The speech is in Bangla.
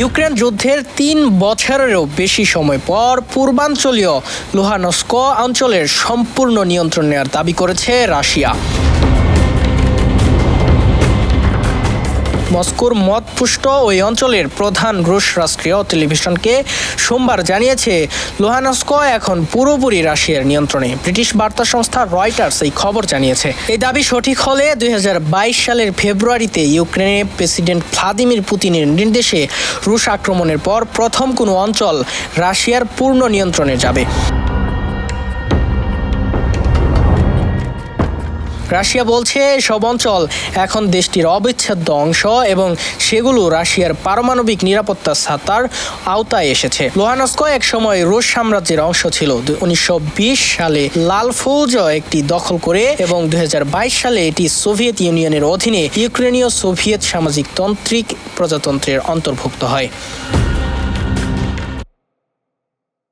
ইউক্রেন যুদ্ধের ৩ বছরেরও বেশি সময় পর পূর্বাঞ্চলীয় লুহানস্ক অঞ্চলের সম্পূর্ণ নিয়ন্ত্রণ নেওয়ার দাবি করেছে রাশিয়া। মস্কোর মতপুষ্ট ওই অঞ্চলের প্রধান রুশ রাষ্ট্রীয় টেলিভিশনকে সোমবার জানিয়েছে লুহানস্ক এখন পুরোপুরি রাশিয়ার নিয়ন্ত্রণে। ব্রিটিশ বার্তা সংস্থা রয়টার্স এই খবর জানিয়েছে। এই দাবি সঠিক হলে ২০২২ সালের ফেব্রুয়ারিতে ইউক্রেনে প্রেসিডেন্ট ভ্লাদিমির পুতিনের নির্দেশে রুশ আক্রমণের পর প্রথম কোনো অঞ্চল রাশিয়ার পূর্ণ নিয়ন্ত্রণে যাবে। রাশিয়া বলছে সব অঞ্চল এখন দেশটির অবিচ্ছেদ্য অংশ এবং সেগুলো রাশিয়ার পারমাণবিক নিরাপত্তা ছাতার আওতায় এসেছে। লুহানস্ক এক সময় রুশ সাম্রাজ্যের অংশ ছিল। 1920 সালে লাল ফৌজ একটি দখল করে এবং 2022 সালে এটি সোভিয়েত ইউনিয়নের অধীনে ইউক্রেনীয় সোভিয়েত সামাজিক তান্ত্রিক প্রজাতন্ত্রের অন্তর্ভুক্ত হয়।